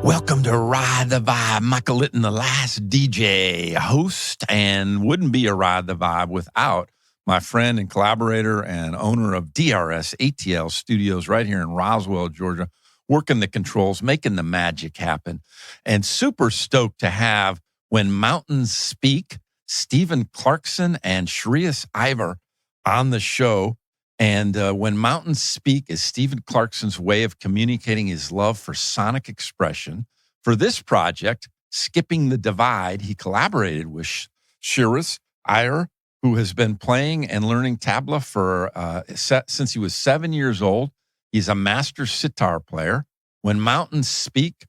Welcome to Ride the Vibe. Michael Litten, the last DJ, host, and wouldn't be a Ride the Vibe without my friend and collaborator and owner of DRS ATL Studios right here in Roswell, Georgia, working the controls, making the magic happen. And super stoked to have When Mountains Speak, Steven Clarkson and Shreyas Iyer on the show. And When Mountains Speak is Steven Clarkson's way of communicating his love for sonic expression. For this project, Skipping the Divide, he collaborated with Shreyas Iyer, who has been playing and learning tabla for since he was 7 years old. He's a master sitar player. When Mountains Speak,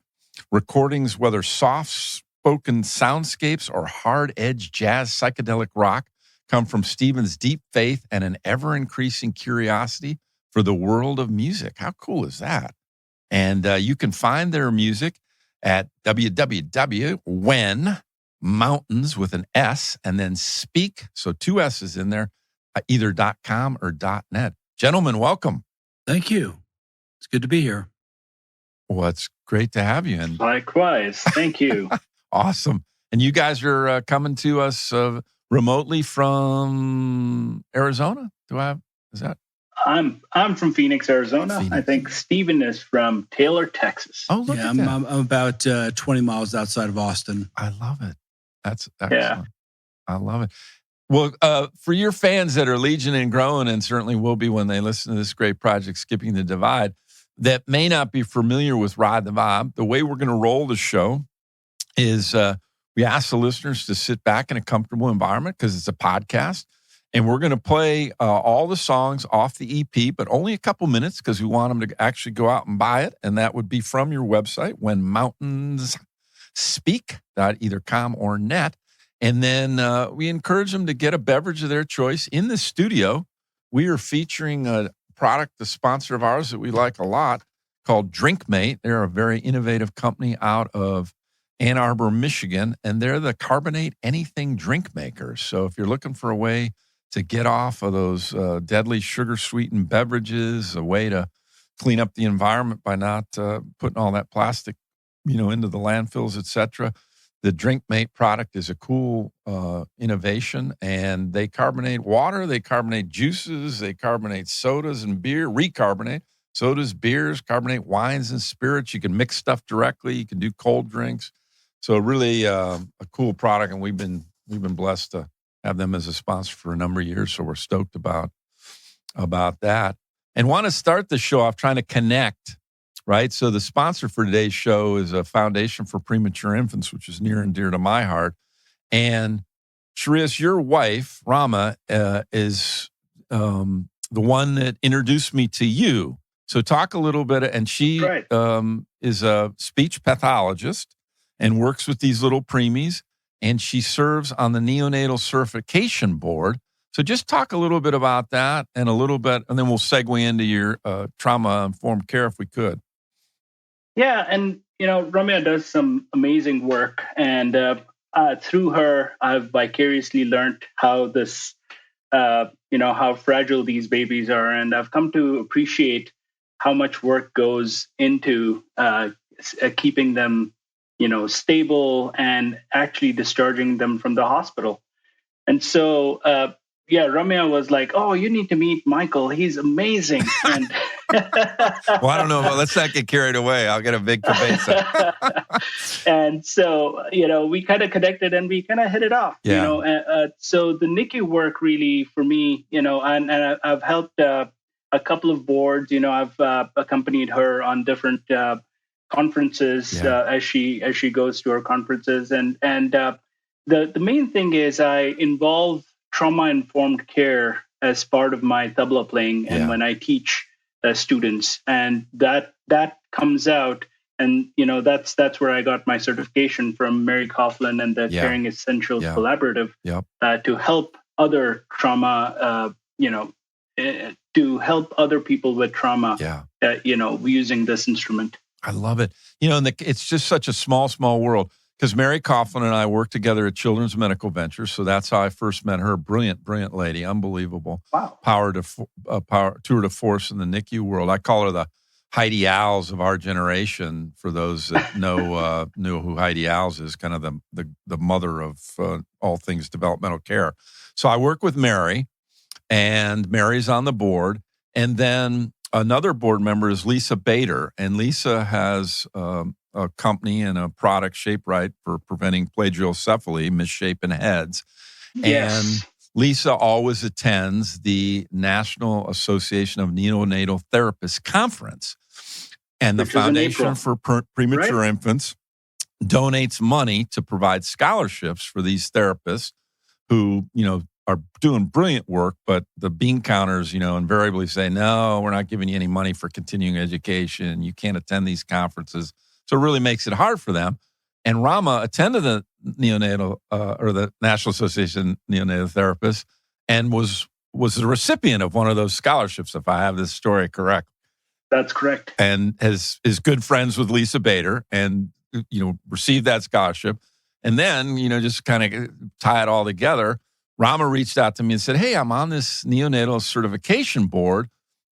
recordings, whether soft-spoken soundscapes or hard-edge jazz psychedelic rock, come from Steven's deep faith and an ever-increasing curiosity for the world of music. How cool is that? And you can find their music at www.whenmountains with an S and then speak, so two S's in there, either .com or .net. Gentlemen, welcome. Thank you. It's good to be here. Well, it's great to have you. And likewise. Thank you. Awesome. And you guys are coming to us remotely from Arizona? Is that? I'm from Phoenix, Arizona. Phoenix. I think Steven is from Taylor, Texas. Oh, look at that. I'm about 20 miles outside of Austin. I love it. That's excellent. Yeah. I love it. Well, for your fans that are legion and growing, and certainly will be when they listen to this great project, Skipping the Divide, that may not be familiar with Ride the Vibe, the way we're going to roll the show is we ask the listeners to sit back in a comfortable environment because it's a podcast. And we're going to play all the songs off the EP, but only a couple minutes because we want them to actually go out and buy it. And that would be from your website, whenmountainsspeak.either.com or net. And then we encourage them to get a beverage of their choice. In the studio, we are featuring a product, the sponsor of ours that we like a lot, called DrinkMate. They're a very innovative company out of Ann Arbor, Michigan, and they're the carbonate anything drink makers. So if you're looking for a way to get off of those deadly sugar-sweetened beverages, a way to clean up the environment by not putting all that plastic, into the landfills, et cetera, the DrinkMate product is a cool innovation, and they carbonate water, they carbonate juices, they carbonate sodas and beer, recarbonate sodas, beers, carbonate wines and spirits. You can mix stuff directly. You can do cold drinks. So really a cool product, and we've been blessed to have them as a sponsor for a number of years. So we're stoked about that, and want to start the show off trying to connect, right? So the sponsor for today's show is a Foundation for Premature Infants, which is near and dear to my heart. And Shreyas, your wife, Rama, is the one that introduced me to you. So talk a little bit, and she Right. is a speech pathologist and works with these little preemies, and she serves on the neonatal certification board. So just talk a little bit about that and a little bit, and then we'll segue into your trauma-informed care if we could. Yeah, and Ramya does some amazing work, and through her, I've vicariously learned how this, how fragile these babies are, and I've come to appreciate how much work goes into keeping them, stable and actually discharging them from the hospital. And so, Ramya was like, "Oh, you need to meet Michael. He's amazing." And well, I don't know, but let's not get carried away. I'll get a big cabeza. And so, we kind of connected and we kind of hit it off. Yeah. So the NICU work really for me, and I've helped a couple of boards. I've accompanied her on different conferences as she goes to her conferences, and the main thing is I involve trauma-informed care as part of my tabla playing, and when I teach students, and that comes out, and that's where I got my certification from Mary Coughlin and the Caring Essentials Collaborative to help other trauma, to help other people with trauma, using this instrument. I love it. And it's just such a small world, because Mary Coughlin and I worked together at Children's Medical Ventures. So that's how I first met her. Brilliant lady. Unbelievable. Wow. Power tour de force in the NICU world. I call her the Heidi Alls of our generation. For those that know who Heidi Alls is, kind of the mother of all things developmental care. So I work with Mary, and Mary's on the board. And then another board member is Lisa Bader. And Lisa has a company and a product, Shape Right, for preventing plagioccephaly, misshapen heads. Yes. And Lisa always attends the National Association of Neonatal Therapists Conference. And the Foundation for Premature Infants donates money to provide scholarships for these therapists who, are doing brilliant work, but the bean counters, invariably say, no, we're not giving you any money for continuing education. You can't attend these conferences. So it really makes it hard for them. And Rama attended the neonatal or the National Association of Neonatal Therapists and was the recipient of one of those scholarships, if I have this story correct. That's correct. And is good friends with Lisa Bader and, received that scholarship. And then, just kind of tie it all together, Rama reached out to me and said, hey, I'm on this neonatal certification board,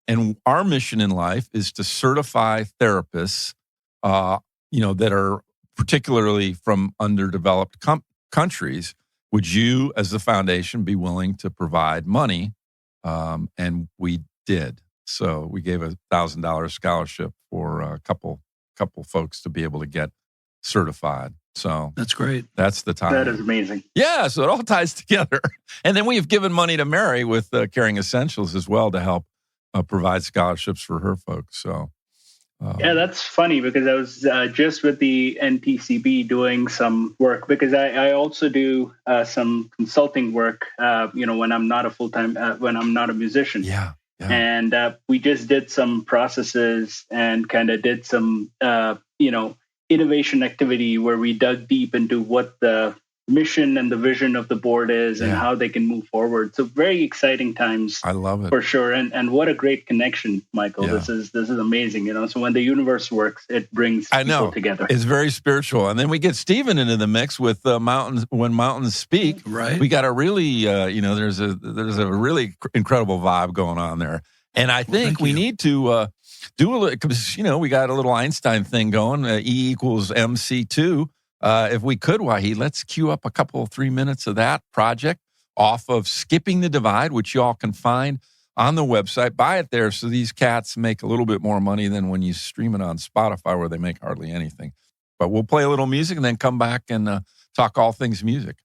and our mission in life is to certify therapists, that are particularly from underdeveloped countries. Would you, as the foundation, be willing to provide money? And we did. So we gave a $1,000 scholarship for a couple folks to be able to get certified. So that's great. That's the time. That is amazing. Yeah, so it all ties together. And then we have given money to Mary with Caring Essentials as well to help provide scholarships for her folks. So yeah, that's funny because I was just with the NTCB doing some work because I also do some consulting work. When I'm not a full-time, when I'm not a musician. Yeah. And we just did some processes and kind of did some innovation activity where we dug deep into what the mission and the vision of the board is and how they can move forward. So very exciting times. I love it. For sure. And what a great connection, Michael. Yeah. This is amazing. So when the universe works, it brings people together. It's very spiritual. And then we get Steven into the mix with Mountains When Mountains Speak. Right. We got a really, there's a really incredible vibe going on there. And I think we need to do a little, because, we got a little Einstein thing going, E equals MC2. If we could, Wahi, let's cue up a couple, 3 minutes of that project off of Skipping the Divide, which you all can find on the website. Buy it there so these cats make a little bit more money than when you stream it on Spotify where they make hardly anything. But we'll play a little music and then come back and talk all things music.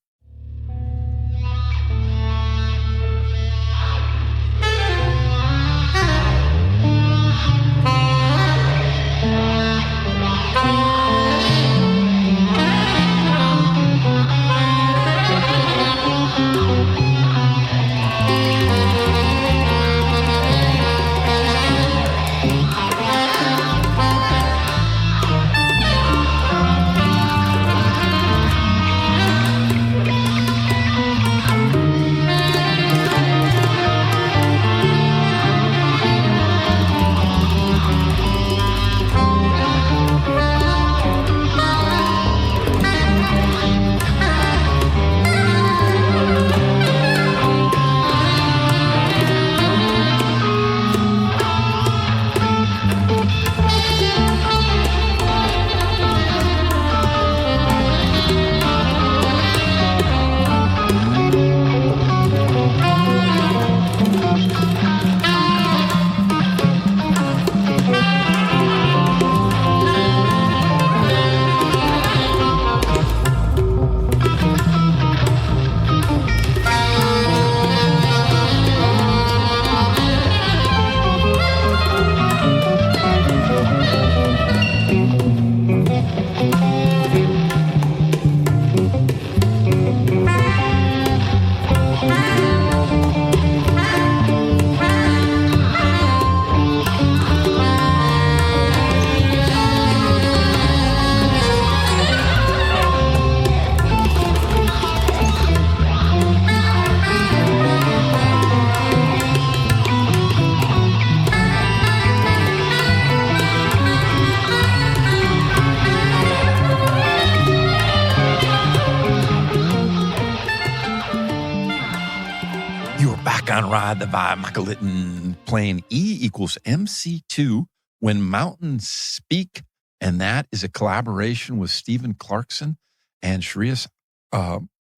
Ride the Vibe. Michael Litten playing E equals MC2 When Mountains Speak, and that is a collaboration with Steven Clarkson and Shreyas,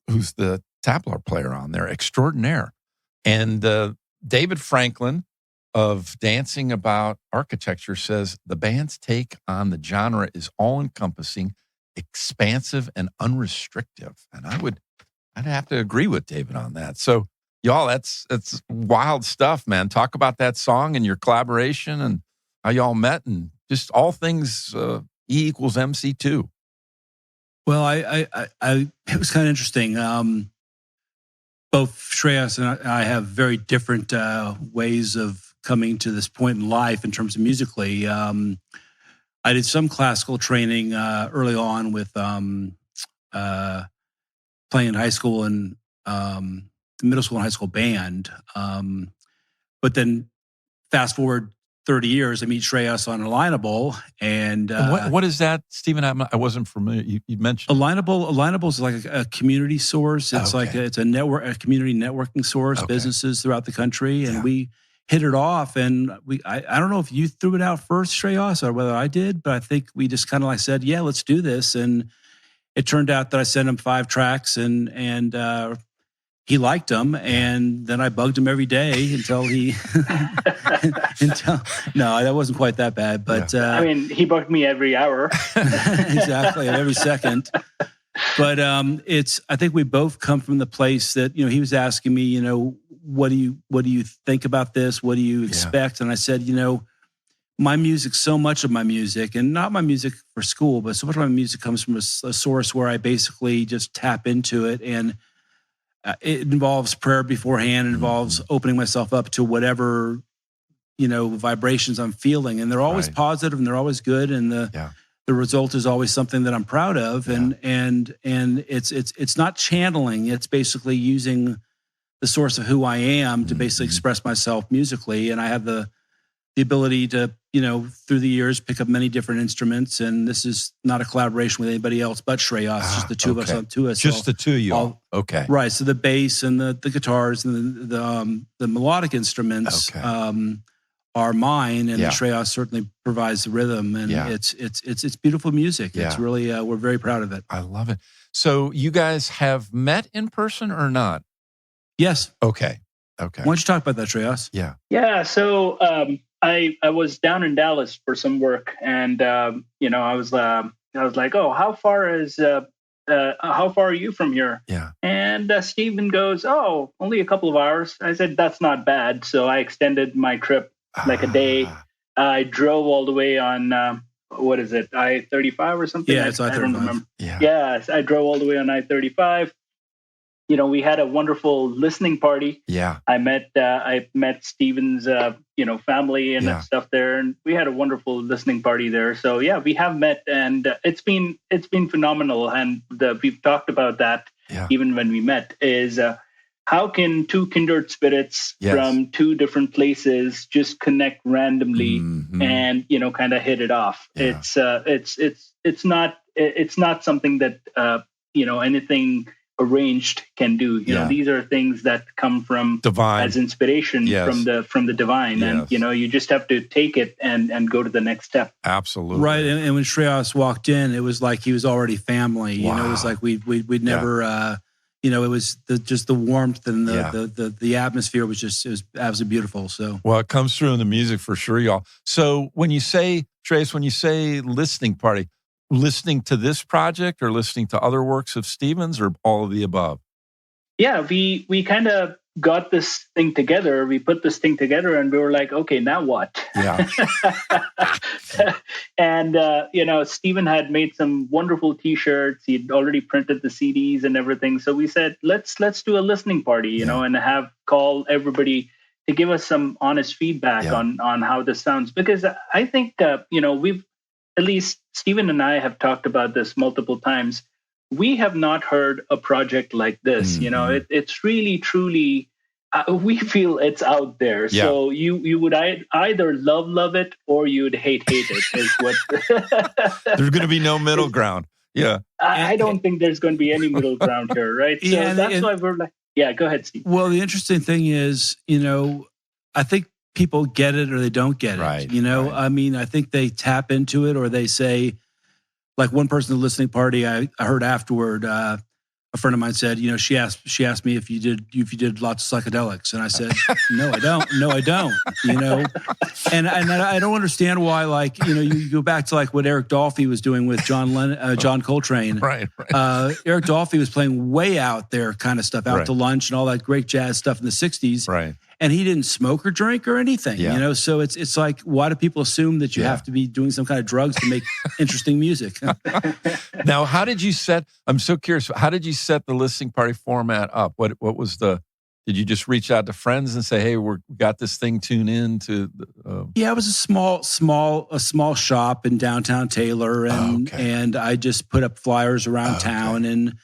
who's the tabla player on there, extraordinaire. And David Franklin of Dancing About Architecture says the band's take on the genre is all-encompassing, expansive, and unrestrictive. And I'd have to agree with David on that. So, y'all, that's wild stuff, man. Talk about that song and your collaboration and how y'all met and just all things E equals MC2. Well, it was kind of interesting. Both Shreyas and I have very different ways of coming to this point in life in terms of musically. I did some classical training early on with playing in high school and middle school and high school band. But then fast forward 30 years, I meet Shreyas on Alignable. And what is that, Stephen? I wasn't familiar. You mentioned Alignable is like a community source. It's like it's a network, a community networking source, businesses throughout the country. And we hit it off. And I don't know if you threw it out first, Shreyas, or whether I did, but I think we just kind of like said, yeah, let's do this. And it turned out that I sent him 5 tracks and he liked them, and then I bugged him every day until no, that wasn't quite that bad. But I mean, he bugged me every hour. Exactly, every second. But I think we both come from the place that, he was asking me, what do you think about this? What do you expect? And I said, my music, so much of my music, and not my music for school, but so much of my music comes from a source where I basically just tap into it, and it involves prayer beforehand. It involves opening myself up to whatever, vibrations I'm feeling. And they're always positive and they're always good. And the result is always something that I'm proud of. And it's not channeling. It's basically using the source of who I am to basically express myself musically. And I have the ability to, through the years, pick up many different instruments. And this is not a collaboration with anybody else but Shreyas. Just the two of us on two. Just the two of you all. Okay. Right. So the bass and the guitars and the melodic instruments are mine, and Shreyas certainly provides the rhythm. And it's beautiful music. Yeah. It's really we're very proud of it. I love it. So you guys have met in person or not? Yes. Okay. Why don't you talk about that, Shreyas? Yeah. Yeah. So I was down in Dallas for some work, and I was like, oh, how far are you from here? Yeah. And Steven goes, oh, only a couple of hours. I said, that's not bad. So I extended my trip like a day. I drove all the way on I-35 or something. Yeah, it's I-35. I don't remember. Yeah, I drove all the way on I-35. We had a wonderful listening party. Yeah. I met Steven's, family and stuff there, and we had a wonderful listening party there. So yeah, we have met, and it's been phenomenal. And we've talked about that even when we met. Is how can two kindred spirits from two different places just connect randomly and kind of hit it off? Yeah. It's not something that anything arranged can do. These are things that come from divine as inspiration from the divine. And you just have to take it and go to the next step. Absolutely. Right. And when Shreyas walked in, it was like he was already family. Wow. It was like we'd never it was just the warmth and the atmosphere was absolutely beautiful. So it comes through in the music for sure, y'all. So when you say, Shreyas, listening party, listening to this project or listening to other works of Steven's, or all of the above? Yeah, we kind of got this thing together. We put this thing together and we were like, okay, now what? Yeah. And, Steven had made some wonderful T-shirts. He'd already printed the CDs and everything. So we said, let's do a listening party, and call everybody to give us some honest feedback on how this sounds. Because I think, we've, at least Steven and I have talked about this multiple times. We have not heard a project like this. Mm-hmm. It's really, truly, we feel it's out there. Yeah. So you would either love it or you'd hate it. Is what there's going to be no middle ground. Yeah, I don't think there's going to be any middle ground here, right? So that's why we're like, yeah. Go ahead, Steve. Well, the interesting thing is, I think people get it or they don't get it. Right, You know, right. I mean, I think they tap into it, or they say, like one person at the listening party I heard afterward, a friend of mine said, you know, she asked me if you did lots of psychedelics, and I said, no, I don't. You know, and I don't understand why. Like, you know, you go back to like what Eric Dolphy was doing with John Coltrane. Right. Eric Dolphy was playing way out there kind of stuff, out Right. to lunch and all that great jazz stuff in the '60s. Right. And he didn't smoke or drink or anything, Yeah. you know? So it's like, why do people assume that you have to be doing some kind of drugs to make interesting music? Now, how did you set? I'm so curious. How did you set the listening party format up? What was the? Did you just reach out to friends and say, "Hey, we got this thing tuned in to"? Yeah, it was a small shop in downtown Taylor, and I just put up flyers around town, and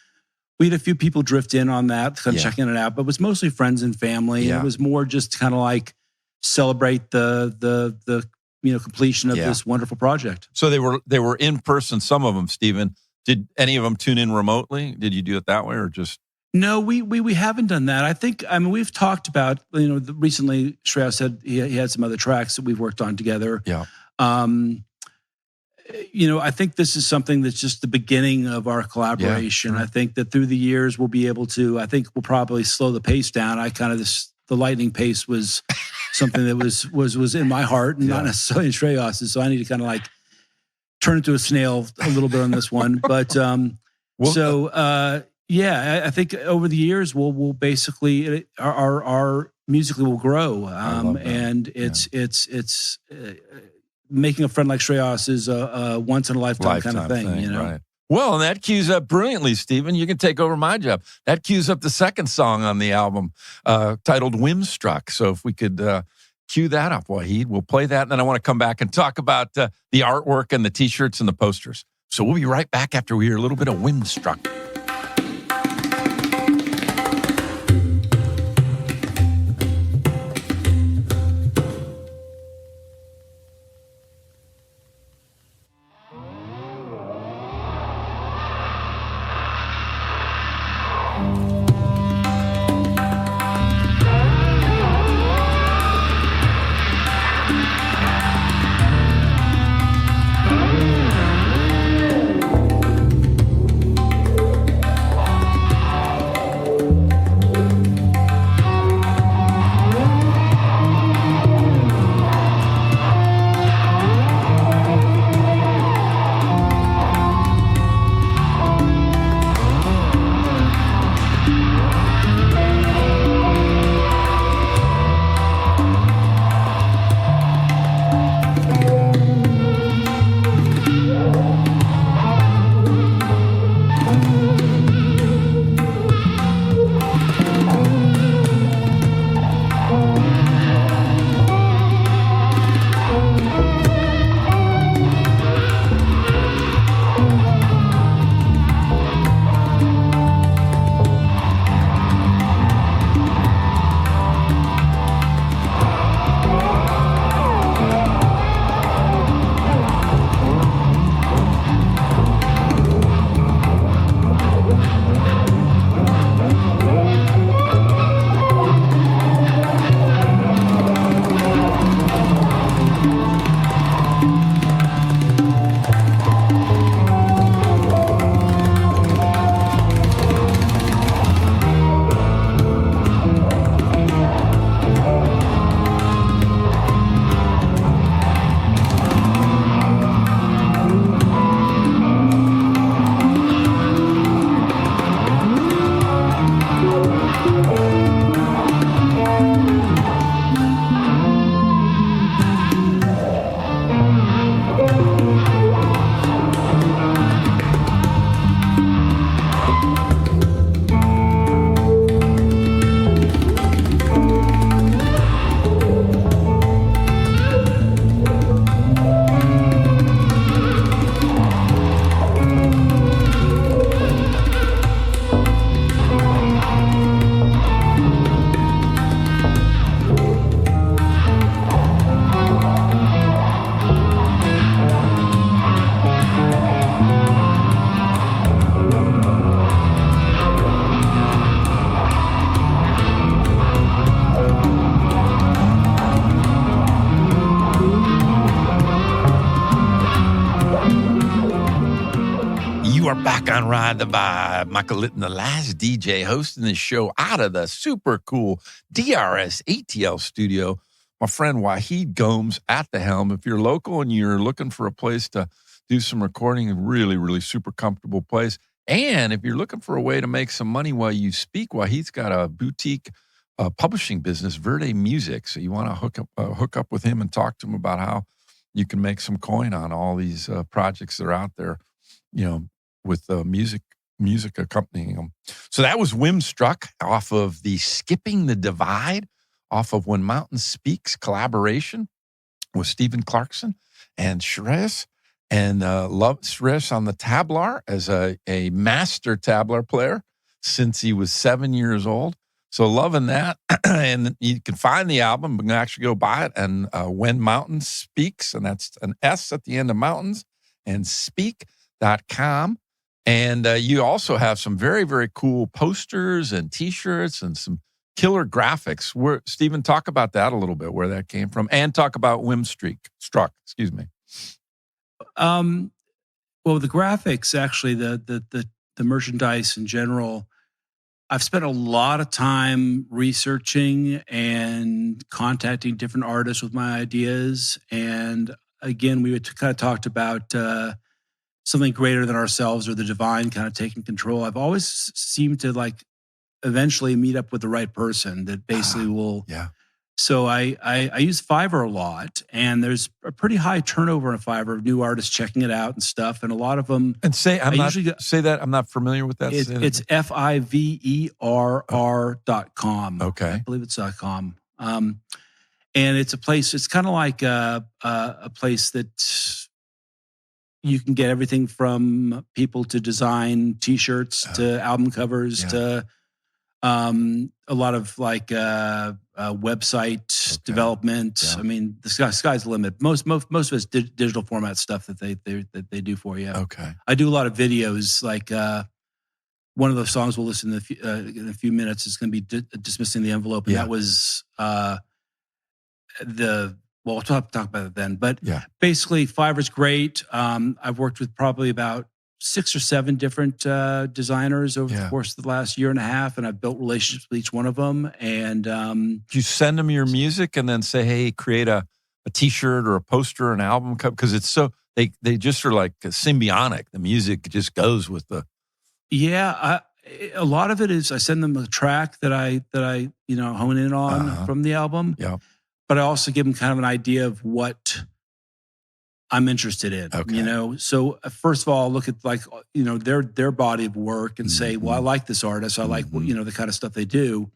we had a few people drift in on that, kind of checking it out. But it was mostly friends and family. Yeah. It was more just kind of like celebrate the completion of this wonderful project. So they were in person. Some of them, Steven. Did any of them tune in remotely? Did you do it that way, or just? No, we haven't done that. I mean, we've talked about, you know, recently Shreyas said he had some other tracks that we've worked on together. Yeah. You know, I think this is something that's just the beginning of our collaboration. Yeah, sure. I think that through the years we'll be able to, I think we'll probably slow the pace down. The lightning pace was something that was in my heart and not necessarily in Shreyas's. So I need to kind of like turn into a snail a little bit on this one. But I think over the years we'll basically our musically will grow, and it's making a friend like Shreyas is a once in a lifetime kind of thing, you know. Right. Well, and that cues up brilliantly, Steven. You can take over my job. That cues up the second song on the album, titled "Whimstruck." So if we could cue that up, Wahid, we'll play that, and then I want to come back and talk about the artwork and the T-shirts and the posters. So we'll be right back after we hear a little bit of "Whimstruck." You are back on Ride the Vibe. Michael Litten, the last DJ hosting this show out of the super cool DRS ATL studio. My friend Wahid Gomes at the helm. If you're local and you're looking for a place to do some recording, a really, really super comfortable place. And if you're looking for a way to make some money while you speak, Wahid's got a boutique publishing business, Verde Music. So you want to hook up with him and talk to him about how you can make some coin on all these projects that are out there, with music accompanying them. So that was Whimstruck off of the Skipping the Divide, off of When Mountain Speaks collaboration with Steven Clarkson and Shreyas. And love Shreyas on the tablar as a master tablar player since he was 7 years old. So loving that. And you can find the album. You can actually go buy it. And When Mountain Speaks, and that's an S at the end of mountains, and speak.com. And you also have some very, very cool posters and T-shirts and some killer graphics. Steven, talk about that a little bit, where that came from, and talk about Whimstruck. Excuse me. Well, the graphics, actually, the merchandise in general, I've spent a lot of time researching and contacting different artists with my ideas. And again, we kind of talked about something greater than ourselves, or the divine kind of taking control. I've always seemed to eventually meet up with the right person that basically will. Yeah. So I use Fiverr a lot, and there's a pretty high turnover in Fiverr of new artists checking it out and stuff. And a lot of them. And say I'm not familiar with that. It's FIVERR.com. Okay. I believe it's .com. And it's a place. It's kind of like a place that you can get everything from people to design T-shirts to album covers to a lot of website development. Yeah. I mean, the sky's the limit. Most of it's digital format stuff that they do for you. Okay. I do a lot of videos. One of the songs we'll listen to in a few minutes is going to be Dismissing the Envelope, and that was we'll talk about it then. But basically, Fiverr's great. I've worked with probably about 6 or 7 different designers over the course of the last year and a half, and I've built relationships with each one of them. And you send them your music and then say, "Hey, create a T-shirt or a poster, or an album cover," because it's so they just are like symbiotic. The music just goes with the. Yeah, a lot of it is I send them a track that I hone in on from the album. Yeah. But I also give them kind of an idea of what I'm interested in. Okay. So first of all, I'll look at their body of work and say, well, I like this artist. I like the kind of stuff they do.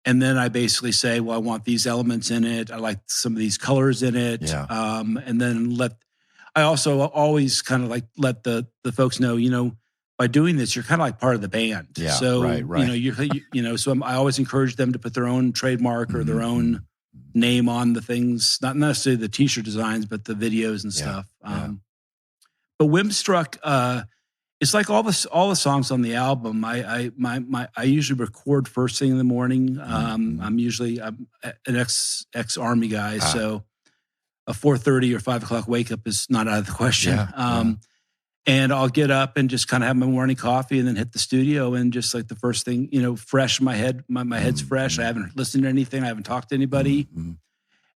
And then I basically say, well, I want these elements in it. I like some of these colors in it. Yeah. And then I also always kind of let the folks know, by doing this, you're kind of like part of the band. Yeah. So, right. So I always encourage them to put their own trademark or their own name on the things, not necessarily the T-shirt designs, but the videos and stuff. But Whimstruck, it's like all the songs on the album. I usually record first thing in the morning. I'm an ex-Army guy, so a 4:30 or 5 o'clock wake up is not out of the question. And I'll get up and just kind of have my morning coffee and then hit the studio, and just like the first thing, fresh in my head, my head's fresh. I haven't listened to anything. I haven't talked to anybody.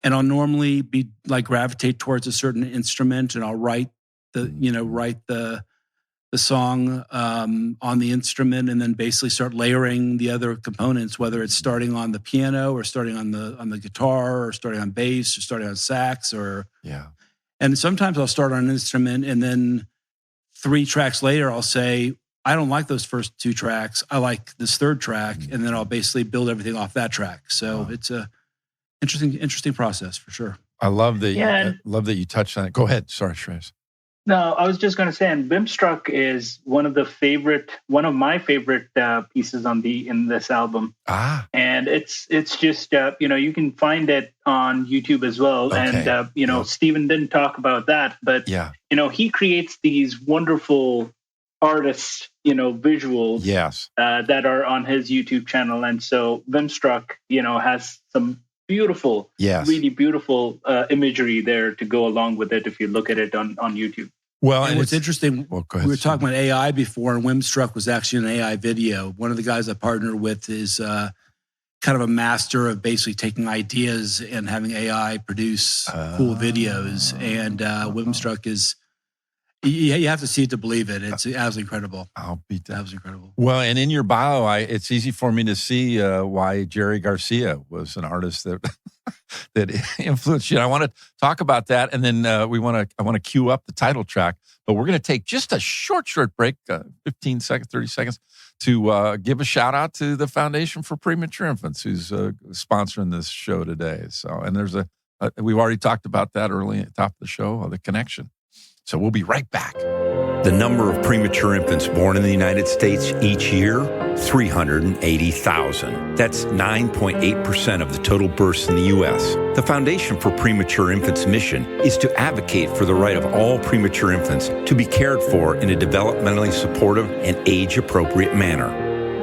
And I'll normally be gravitate towards a certain instrument, and I'll write the song on the instrument, and then basically start layering the other components, whether it's starting on the piano or starting on the guitar or starting on bass or starting on sax and sometimes I'll start on an instrument, and then 3 tracks later, I'll say, I don't like those first 2 tracks. I like this 3rd track. And then I'll basically build everything off that track. So it's a interesting process for sure. I love that you touched on it. Go ahead. Sorry, Shreyas. No, I was just going to say, and Whimstruck is one of my favorite pieces in this album. And it's just you can find it on YouTube as well. Okay. And Steven didn't talk about that, but he creates these wonderful artist visuals that are on his YouTube channel. And so Whimstruck has some beautiful, really beautiful imagery there to go along with it if you look at it on YouTube. Well, and what's interesting, go we ahead, were talking about AI before, and Wimstruck was actually an AI video. One of the guys I partner with is kind of a master of basically taking ideas and having AI produce cool videos. And Wimstruck is, you have to see it to believe it. It's absolutely incredible. I'll beat that. Absolutely incredible. Well, and in your bio, it's easy for me to see why Jerry Garcia was an artist that that influenced you. And I want to talk about that, and then I want to cue up the title track. But we're going to take just a short break, 15 seconds, 30 seconds, to give a shout out to the Foundation for Premature Infants, who's sponsoring this show today. So, and there's we've already talked about that early at the top of the show, the connection. So we'll be right back. The number of premature infants born in the United States each year, 380,000. That's 9.8% of the total births in the U.S. The Foundation for Premature Infants' mission is to advocate for the right of all premature infants to be cared for in a developmentally supportive and age-appropriate manner.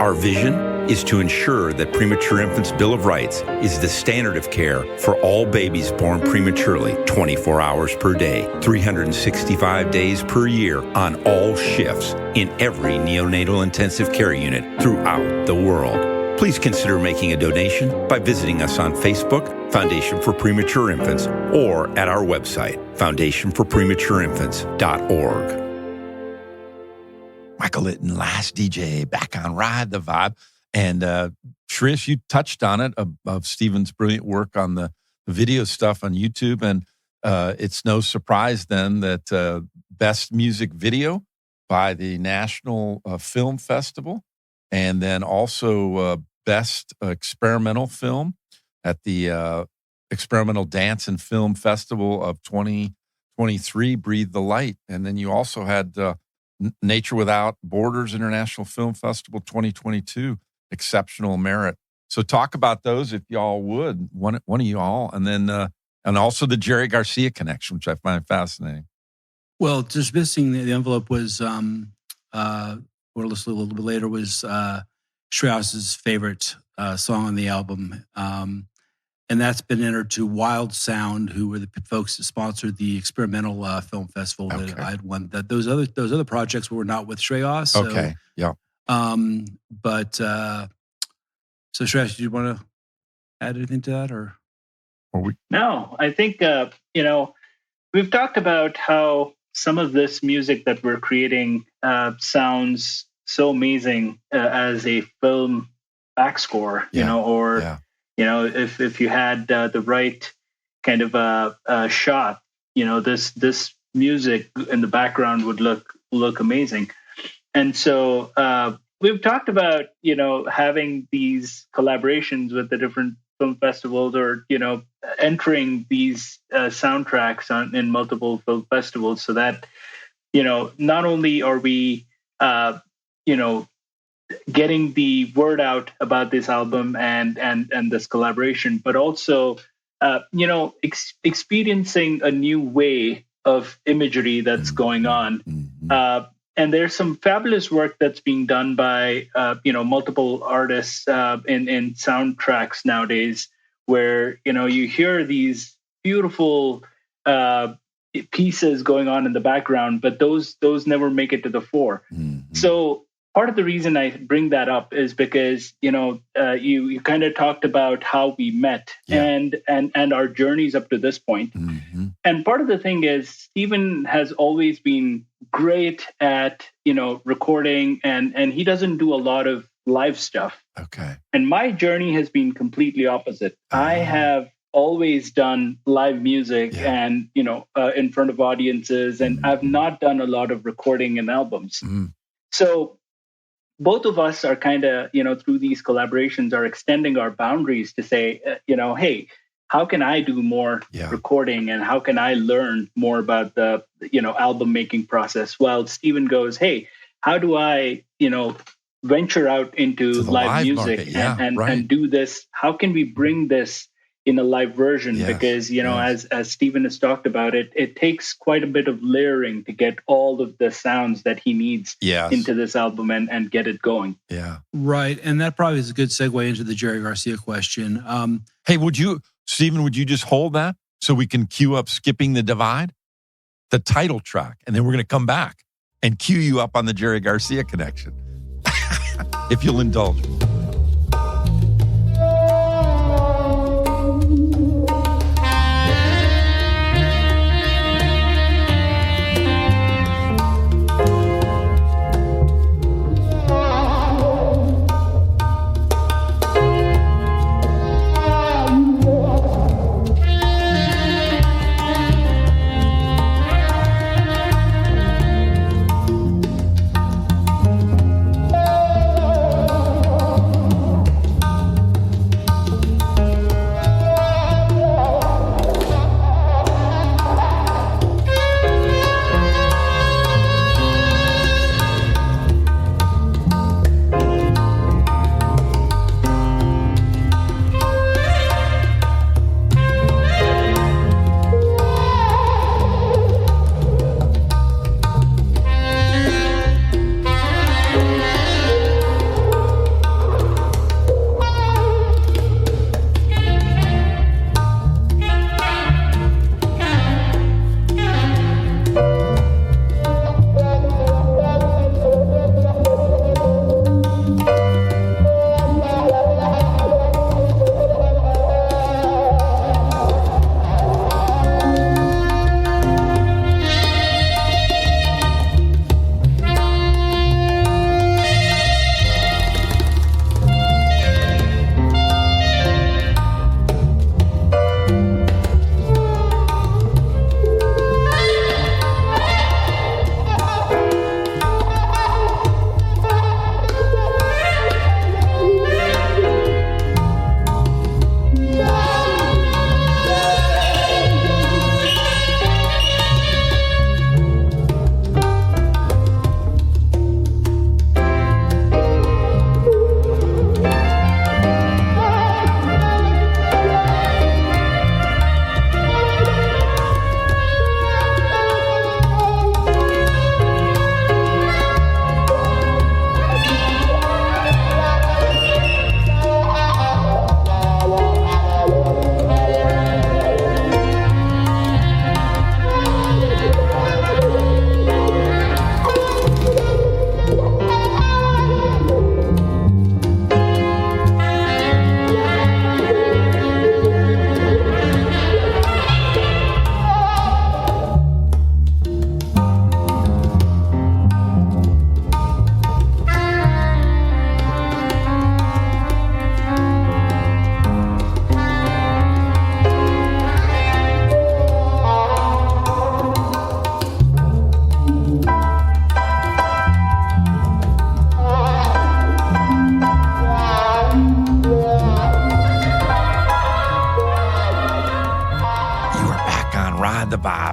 Our vision is to ensure that Premature Infants' Bill of Rights is the standard of care for all babies born prematurely, 24 hours per day, 365 days per year on all shifts in every neonatal intensive care unit throughout the world. Please consider making a donation by visiting us on Facebook, Foundation for Premature Infants, or at our website, foundationforprematureinfants.org. Michael Litten, Last DJ, back on Ride the Vibe. And Shreyas, you touched on it, of Steven's brilliant work on the video stuff on YouTube. And it's no surprise then that Best Music Video by the National Film Festival, and then also Best Experimental Film at the Experimental Dance and Film Festival of 2023, Breathe the Light. And then you also had Nature Without Borders International Film Festival 2022, Exceptional Merit. So talk about those if y'all would, one of y'all, and then and also the Jerry Garcia connection, which I find fascinating. Well, just missing the envelope was, we'll listen a little bit later, was Shreyas's favorite song on the album. And that's been entered to Wild Sound, who were the folks that sponsored the Experimental Film Festival that I had won. That those other projects were not with Shreyas. So, okay, yeah. So Shreyas, do you want to add anything to that, or? No, I think we've talked about how some of this music that we're creating sounds so amazing as a film backscore, if you had the right kind of shot, this music in the background would look amazing. And so we've talked about, having these collaborations with the different film festivals, or, entering these soundtracks in multiple film festivals, so that, not only are we, getting the word out about this album and this collaboration, but also, experiencing a new way of imagery that's going on. And there's some fabulous work that's being done by, multiple artists in soundtracks nowadays, where, you hear these beautiful pieces going on in the background, but those never make it to the fore. So part of the reason I bring that up is because, you kind of talked about how we met and our journeys up to this point. And part of the thing is Steven has always been great at, recording, and he doesn't do a lot of live stuff. Okay. And my journey has been completely opposite. I have always done live music and, in front of audiences, and I've not done a lot of recording and albums. So both of us are kind of, through these collaborations, are extending our boundaries to say, hey, how can I do more recording, and how can I learn more about the, album making process? While Steven goes, hey, how do I, venture out into live music and do this? How can we bring this in a live version? Because, as Steven has talked about it takes quite a bit of layering to get all of the sounds that he needs into this album and get it going. Yeah. Right. And that probably is a good segue into the Jerry Garcia question. Hey, Steven, would you just hold that so we can cue up Skipping the Divide? the title track, and then we're going to come back and cue you up on the Jerry Garcia connection, if you'll indulge me.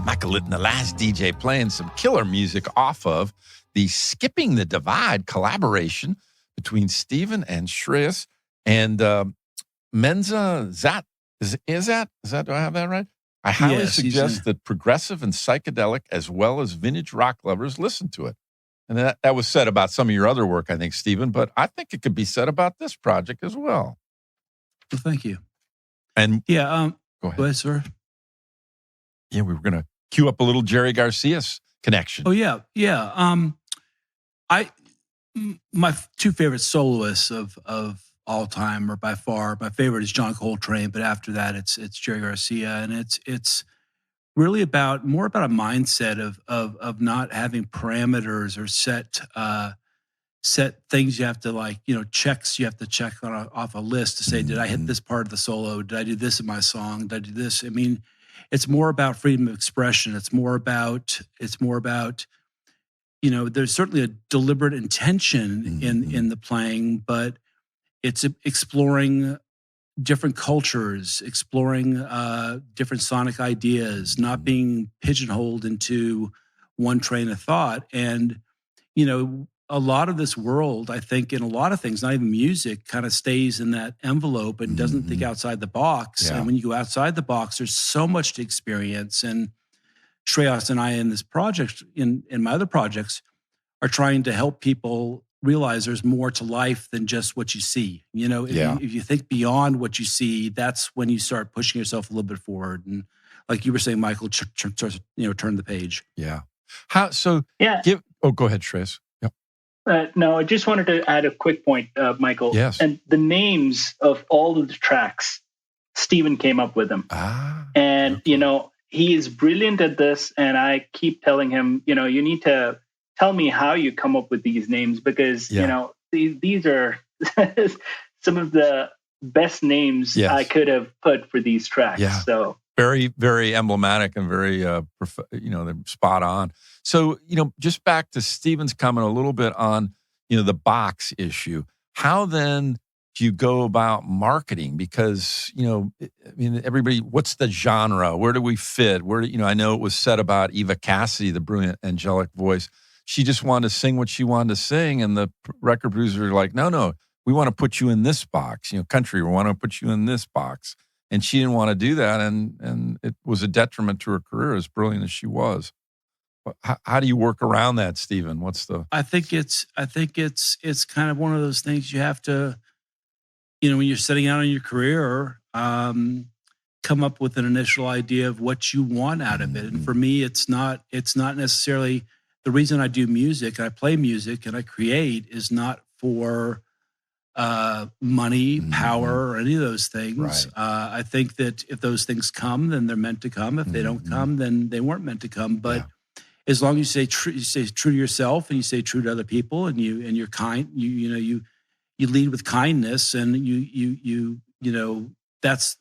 Michael Litten, the last DJ, playing some killer music off of the Skipping the Divide collaboration between Steven and Shreyas and Menza. Is that, do I have that right? I highly suggest that progressive and psychedelic, as well as vintage rock lovers, listen to it. And that was said about some of your other work, I think, Steven, but I think it could be said about this project as well. Well, thank you. And yeah, go ahead, sir. Yeah, we were going to cue up a little Jerry Garcia's connection. Oh yeah. My two favorite soloists of all time are by far, my favorite is John Coltrane, but after that it's Jerry Garcia, and it's really more about a mindset of not having parameters or set things you have to checks you have to check off a list to say, did I hit this part of the solo? Did I do this in my song? Did I do this? I mean, it's more about freedom of expression. It's more about there's certainly a deliberate intention in the playing, but it's exploring different cultures, exploring different sonic ideas, not being pigeonholed into one train of thought. And, a lot of this world, I think, in a lot of things, not even music, kind of stays in that envelope and doesn't think outside the box. Yeah. And when you go outside the box, there's so much to experience. And Shreyas and I in this project, in my other projects, are trying to help people realize there's more to life than just what you see. If you think beyond what you see, that's when you start pushing yourself a little bit forward. And like you were saying, Michael, turn the page. Yeah. How? So yeah. Go ahead, Shreyas. Yep. No, I just wanted to add a quick point, Michael. Yes. And the names of all of the tracks, Steven came up with them. And okay. He is brilliant at this. And I keep telling him, you need to tell me how you come up with these names, because these are some of the best names I could have put for these tracks. Yeah. So very, very emblematic and very, they're spot on. So, just back to Steven's comment a little bit on, the box issue. How then do you go about marketing? Because, everybody, what's the genre? Where do we fit? I know it was said about Eva Cassidy, the brilliant angelic voice. She just wanted to sing what she wanted to sing. And the record producers are like, no, we want to put you in this box. Country, we want to put you in this box. And she didn't want to do that. And it was a detriment to her career, as brilliant as she was. How do you work around that, Steven? I think it's kind of one of those things you have to, when you're setting out on your career, come up with an initial idea of what you want out of it. And for me, it's not necessarily the reason I do music, and I play music and I create is not for money, power, or any of those things. Right. I think that if those things come, then they're meant to come. If they don't come, then they weren't meant to come. But as long as you stay true to yourself and you stay true to other people, and you're kind, you lead with kindness, and that's,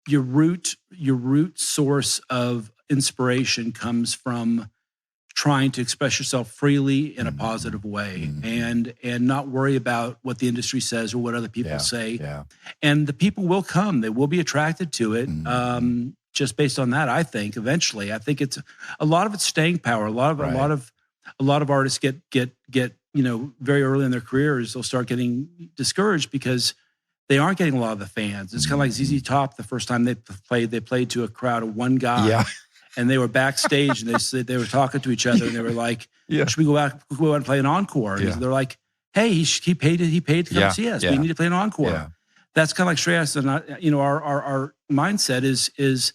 your root source of inspiration comes from trying to express yourself freely in a positive way, and not worry about what the industry says or what other people say. Yeah. And the people will come; they will be attracted to it. Just based on that, I think eventually, it's a lot of it's staying power. A lot of artists get very early in their careers, they'll start getting discouraged because they aren't getting a lot of the fans. It's kind of like ZZ Top. The first time they played to a crowd of one guy. Yeah. And they were backstage, and they were talking to each other, and they were like, "Should we go out and play an encore?" And they're like, "Hey, he paid to come see us. We need to play an encore." Yeah. That's kind of like Shreyas, and our mindset is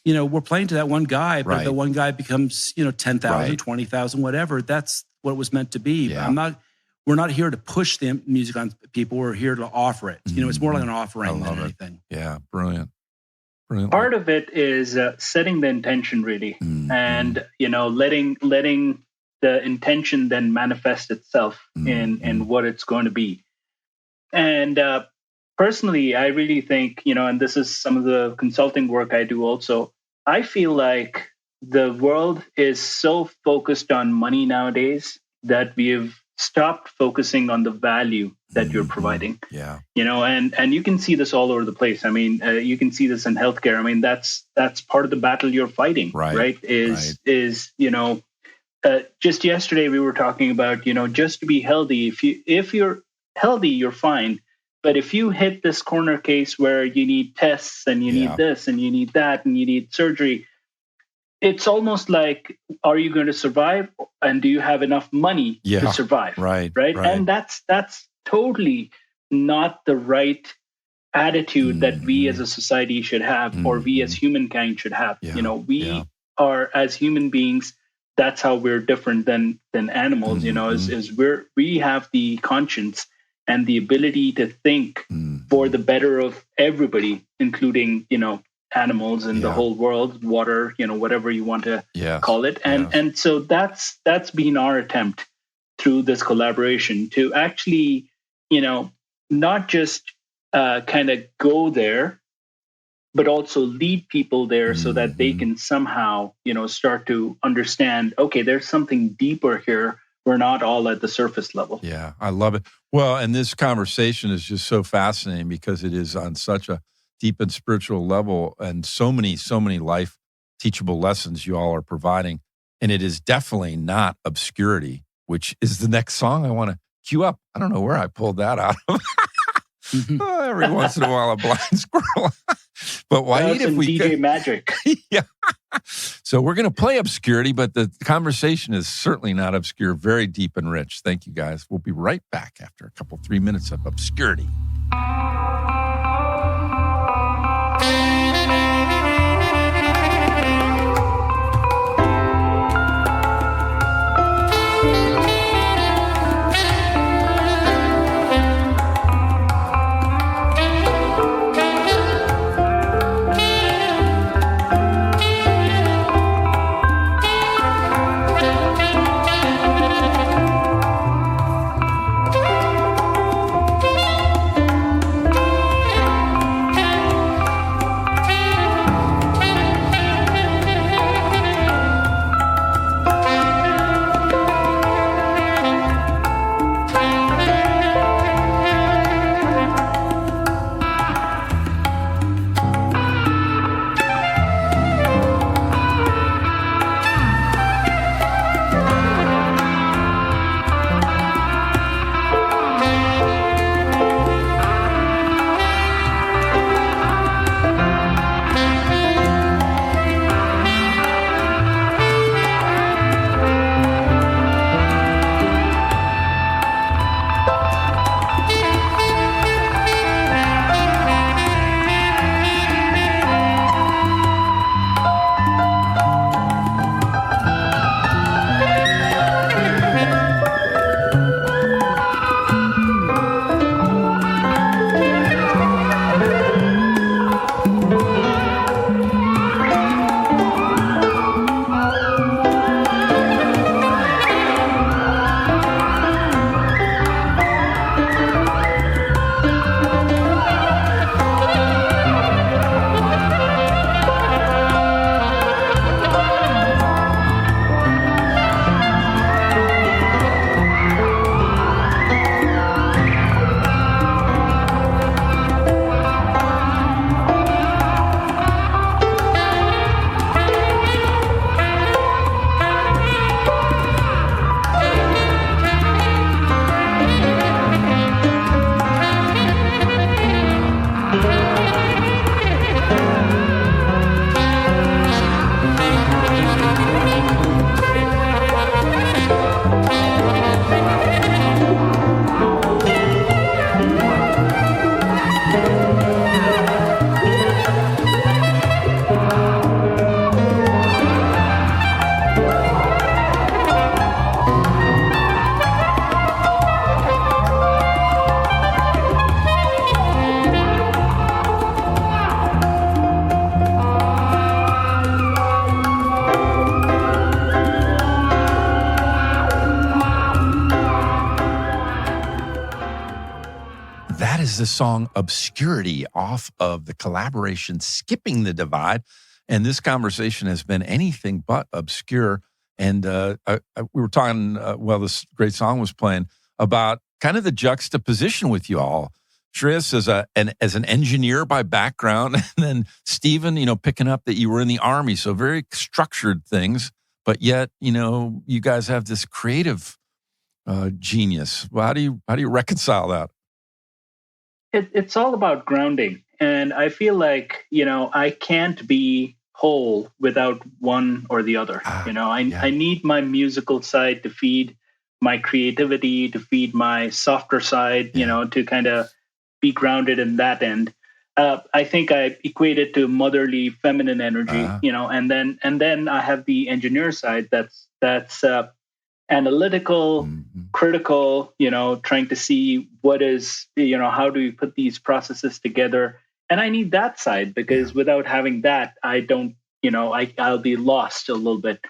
we're playing to that one guy, but if the one guy becomes 10,000, 20,000, whatever. That's what it was meant to be. Yeah. We're not here to push the music on people. We're here to offer it. It's more like an offering than anything. Yeah, brilliant. Part of it is setting the intention, really, and letting the intention then manifest itself in what it's going to be. And personally, I really think, and this is some of the consulting work I do also, I feel like the world is so focused on money nowadays that we've stopped focusing on the value that you're providing. Yeah. And you can see this all over the place. You can see this in healthcare. That's part of the battle you're fighting, right? Just yesterday we were talking about, just to be healthy, if you're healthy, you're fine. But if you hit this corner case where you need tests and you need this and you need that and you need surgery, it's almost like, are you going to survive, and do you have enough money to survive? Right. And that's totally not the right attitude that we as a society should have, or we as humankind should have. We are, as human beings, that's how we're different than animals. We have the conscience and the ability to think for the better of everybody, including animals and the whole world, water, whatever you want to call it. And so that's been our attempt through this collaboration to actually, not just kind of go there, but also lead people there so that they can somehow, start to understand, okay, there's something deeper here. We're not all at the surface level. Yeah, I love it. Well, and this conversation is just so fascinating because it is on such a deep and spiritual level, and so many life teachable lessons you all are providing. And it is definitely not obscurity, which is the next song I want to cue up. I don't know where I pulled that out of. Every once in a while, a blind squirrel. But why if we DJ magic? Yeah. So we're going to play obscurity, but the conversation is certainly not obscure. Very deep and rich. Thank you, guys. We'll be right back after a 3 minutes of obscurity. is the song Obscurity off of the collaboration Skipping the Divide. And this conversation has been anything but obscure. And we were talking, while this great song was playing, about kind of the juxtaposition with you all. Shreyas as an engineer by background, and then Steven, picking up that you were in the Army, so very structured things, but yet, you guys have this creative genius. Well, how do you reconcile that? It's all about grounding. And I feel like, I can't be whole without one or the other. I need my musical side to feed my creativity, to feed my softer side, to kind of be grounded in that end. I think I equate it to motherly feminine energy, and then I have the engineer side that's analytical, critical, trying to see what is, how do we put these processes together? And I need that side, because without having that, I don't, I'll be lost a little bit.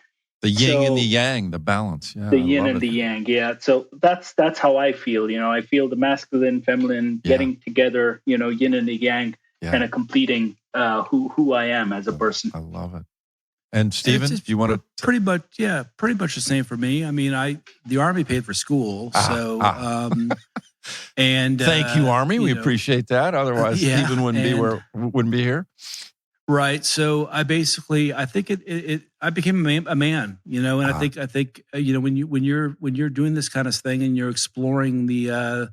The yin and the yang, the balance. Yeah, the yin and the yang. Yeah. So that's how I feel. I feel the masculine, feminine getting together, yin and the yang, kind of completing who I am as a person. I love it. And Steven, do you want to? Pretty much the same for me. I mean, the Army paid for school. And thank you, Army. We appreciate that. Otherwise, Steven wouldn't be here. Right. So I basically, I think I became a man, and I think, when you're doing this kind of thing and you're exploring the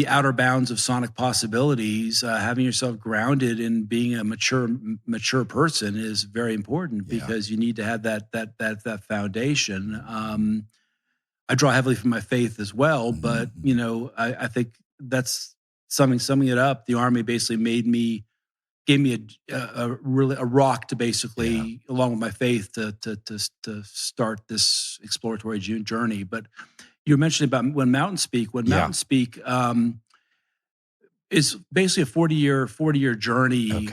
outer bounds of sonic possibilities, having yourself grounded in being a mature person is very important, because you need to have that foundation. I draw heavily from my faith as well, but I think that's summing it up. The Army basically gave me a rock to basically, along with my faith, to start this exploratory journey. But you were mentioning about when Mountains Speak. Mountains Speak is basically a 40-year journey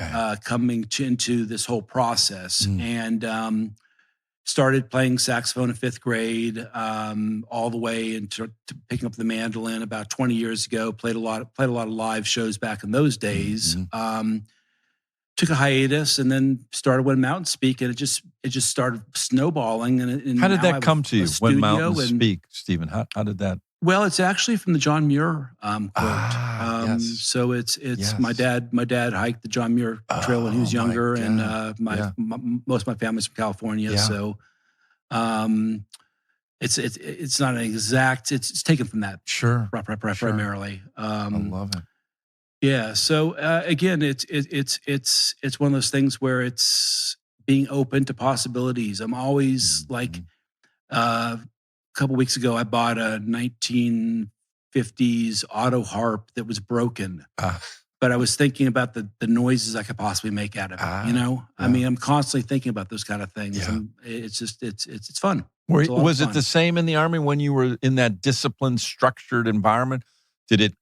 coming into this whole process, and started playing saxophone in 5th grade, all the way into picking up the mandolin about 20 years ago. Played a lot of live shows back in those days. Took a hiatus, and then started When Mountains Speak, and it just started snowballing. And how did that come to you? When Mountains Speak, Steven? How did that? Well, it's actually from the John Muir quote. So it's my dad. My dad hiked the John Muir Trail when he was younger, and most of my family's from California. So it's not an exact. It's taken from that. Primarily. I love it. Yeah. So again, it's one of those things where it's being open to possibilities. I'm always like, a couple weeks ago, I bought a 1950s auto harp that was broken, but I was thinking about the noises I could possibly make out of it. I mean, I'm constantly thinking about those kind of things, and it's just it's fun. Was it the same in the Army when you were in that disciplined, structured environment? Did it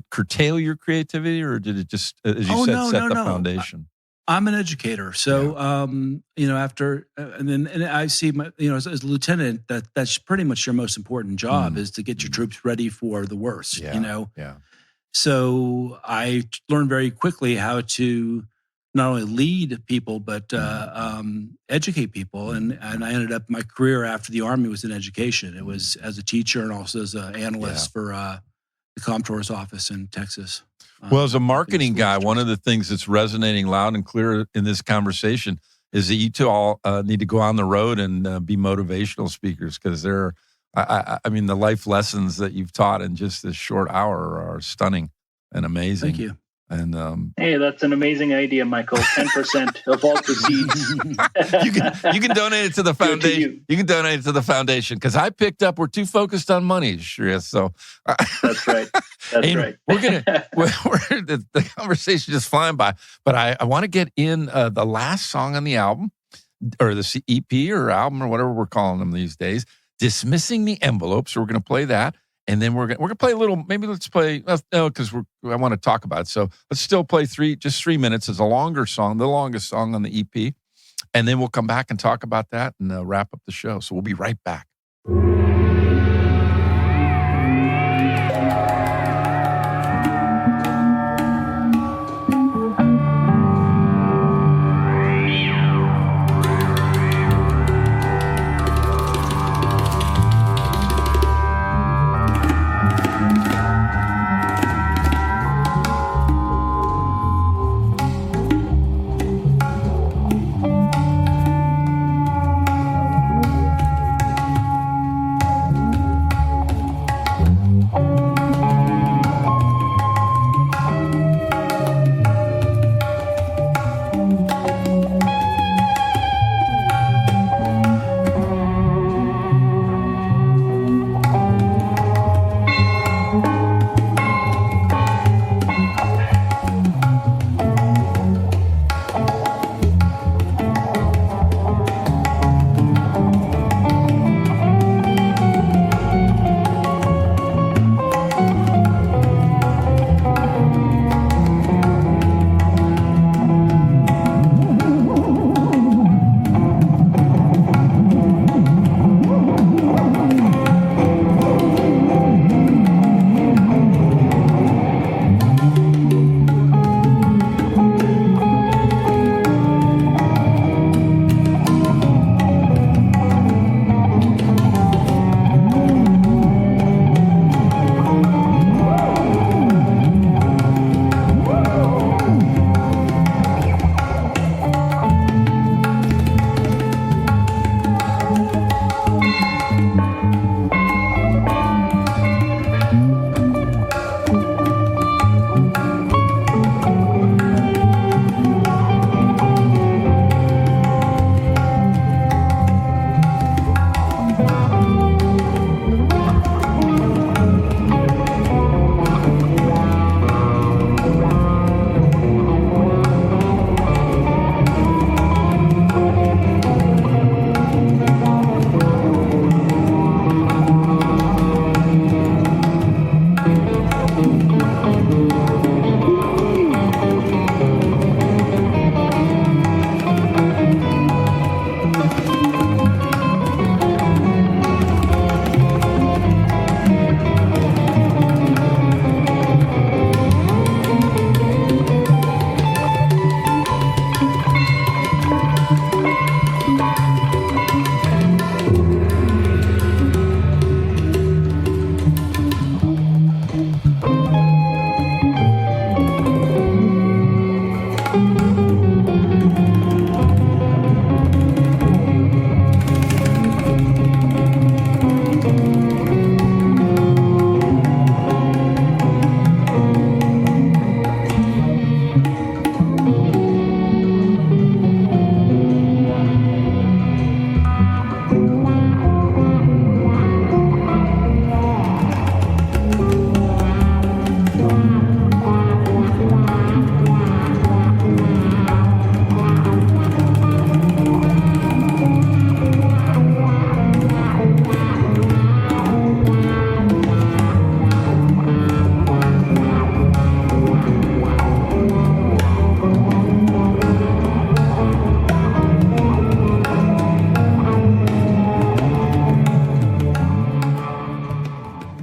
curtail your creativity, or did it just, as you set the foundation? I'm an educator, so after and I see my as a lieutenant, that's pretty much your most important job is to get your troops ready for the worst. So I learned very quickly how to not only lead people but educate people, and I ended up, my career after the Army was in education. It was as a teacher and also as an analyst for the Comptroller's office in Texas. Well, as a marketing guy, one of the things that's resonating loud and clear in this conversation is that you two all need to go on the road and be motivational speakers, because I mean, the life lessons that you've taught in just this short hour are stunning and amazing. Thank you. And hey, that's an amazing idea, Michael. 10% of all proceeds. you can donate it to the foundation. You can donate it to the foundation, because I picked up, we're too focused on money, Shreyas. So that's right. That's right. The conversation is flying by, but I want to get in the last song on the album, or the EP or album, or whatever we're calling them these days, Dismissing the Envelope. So we're going to play that. And then we're gonna play a little. Maybe let's play. Because I want to talk about it. So let's still play 3 minutes. It's a longer song, the longest song on the EP, and then we'll come back and talk about that and wrap up the show. So we'll be right back.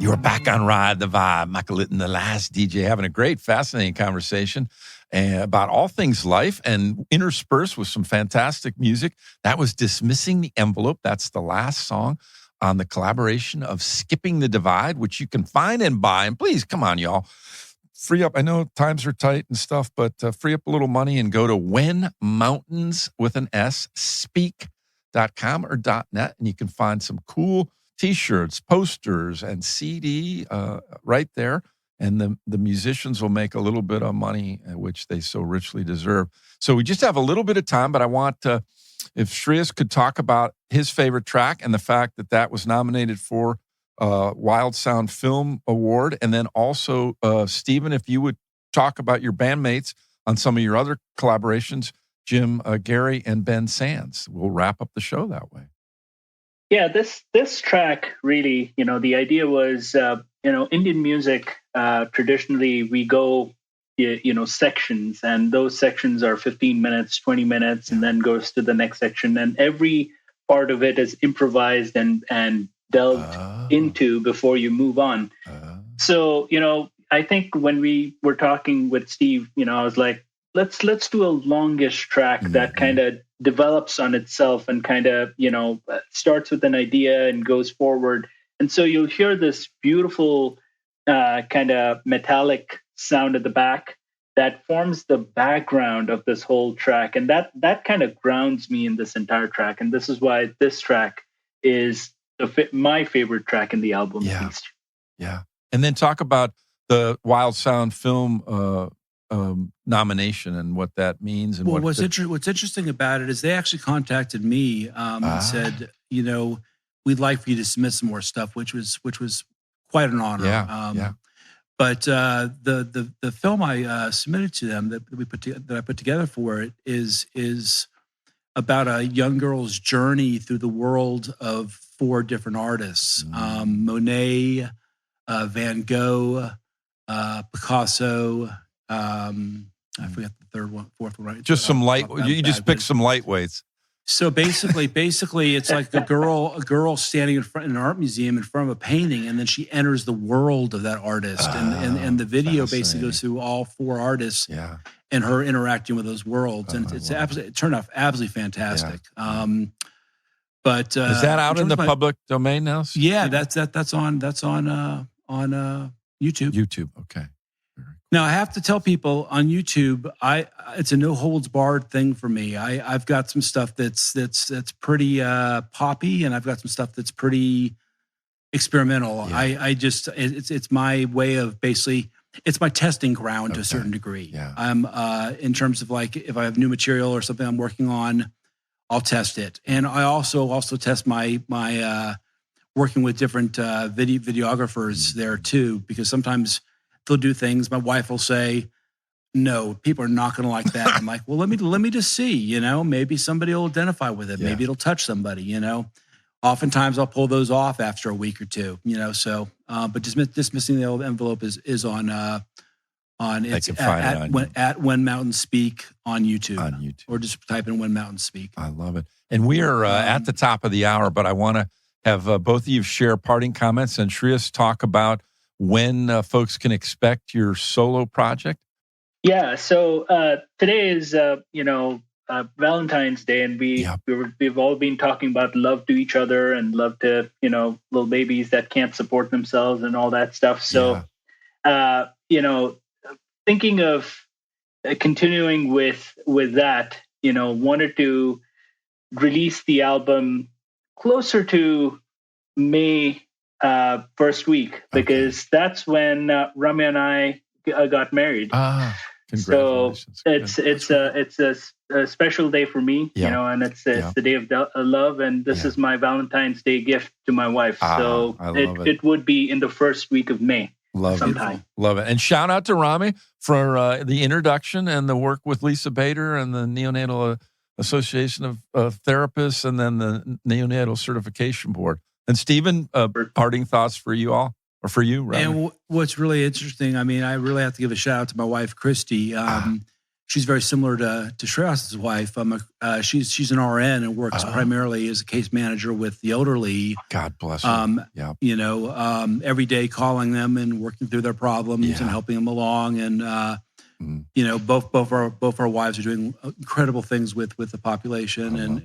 You're back on Ride the Vibe. Michael Litten, the last DJ, having a great, fascinating conversation about all things life and interspersed with some fantastic music. That was Dismissing the Envelope. That's the last song on the collaboration of Skipping the Divide, which you can find and buy. And please, come on, y'all. Free up. I know times are tight and stuff, but free up a little money and go to When Mountains with an S, speak.com or .net, and you can find some cool T-shirts, posters, and CD right there. And the musicians will make a little bit of money, which they so richly deserve. So we just have a little bit of time, but I want if Shreyas could talk about his favorite track and the fact that that was nominated for Wild Sound Film Award. And then also, Steven, if you would talk about your bandmates on some of your other collaborations, Jim, Gary, and Ben Sands. We'll wrap up the show that way. Yeah, this track really, the idea was, Indian music, traditionally we go, sections, and those sections are 15 minutes, 20 minutes, and then goes to the next section. And every part of it is improvised and delved into before you move on. So, I think when we were talking with Steve, I was like, let's do a longish track that kind of develops on itself and kind of, starts with an idea and goes forward. And so you'll hear this beautiful kind of metallic sound at the back that forms the background of this whole track. And that kind of grounds me in this entire track. And this is why this track is my favorite track in the album. Yeah. At least. Yeah. And then talk about the Wild Sound Film nomination and what that means. And what's interesting about it is they actually contacted me and said, we'd like for you to submit some more stuff, which was quite an honor. Yeah. But the film I submitted to them that I put together for it is about a young girl's journey through the world of 4 different artists: Monet, Van Gogh, Picasso. I forget the fourth one. Right? Just some light. You just pick some lightweights. So basically, it's like a girl standing in front in an art museum in front of a painting, and then she enters the world of that artist, and the video basically goes through all 4 artists, and her interacting with those worlds, and it turned out absolutely fantastic. Yeah. But is that out in the public domain now? Yeah, that's on YouTube. YouTube, okay. Now, I have to tell people on YouTube, it's a no holds barred thing for me. I've got some stuff that's pretty poppy, and I've got some stuff that's pretty experimental. Yeah. It's my way of basically, it's my testing ground to a certain degree. Yeah. I'm in terms of like if I have new material or something I'm working on, I'll test it, and I also test my working with different videographers there too, because sometimes they'll do things. My wife will say, no, people are not going to like that. I'm like, well, let me just see, maybe somebody will identify with it. Yeah. Maybe it'll touch somebody, Oftentimes I'll pull those off after a week or two, so, but Dismissing the Envelope is on it's at When Mountains Speak on YouTube. Or just type in When Mountains Speak. I love it. And we are at the top of the hour, but I want to have both of you share parting comments and Shreyas talk about when folks can expect your solo project. Yeah. So today is, Valentine's Day, and we've all been talking about love to each other and love to, little babies that can't support themselves and all that stuff. So, thinking of continuing with that, wanted to release the album closer to May first week, because that's when Ramya and I got married. Congratulations. So it's a special day for me, and it's the day of love, and this is my Valentine's Day gift to my wife. So it would be in the first week of May. Love it. And shout out to Rami for the introduction and the work with Lisa Bader and the Neonatal Association of Therapists, and then the Neonatal Certification Board. And Steven, parting thoughts for you all, or for you, Rami? And what's really interesting, I really have to give a shout out to my wife, Christy. she's very similar to Shreyas' wife. She's an RN and works primarily as a case manager with the elderly. God bless her. Every day calling them and working through their problems and helping them along. And both our wives are doing incredible things with the population.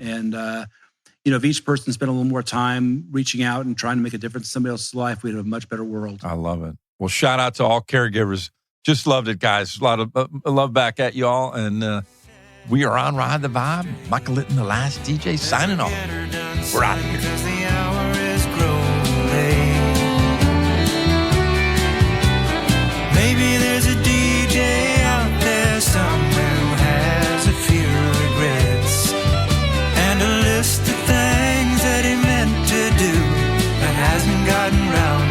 If each person spent a little more time reaching out and trying to make a difference in somebody else's life, we'd have a much better world. I love it. Well, shout out to all caregivers. Just loved it, guys. A lot of love back at y'all. And we are on Ride the Vibe. Michael Litten, the last DJ, signing off. We're out of here. The hour is growing late. Maybe there's a DJ out there somewhere who has a few regrets and a list of things that he meant to do but hasn't gotten round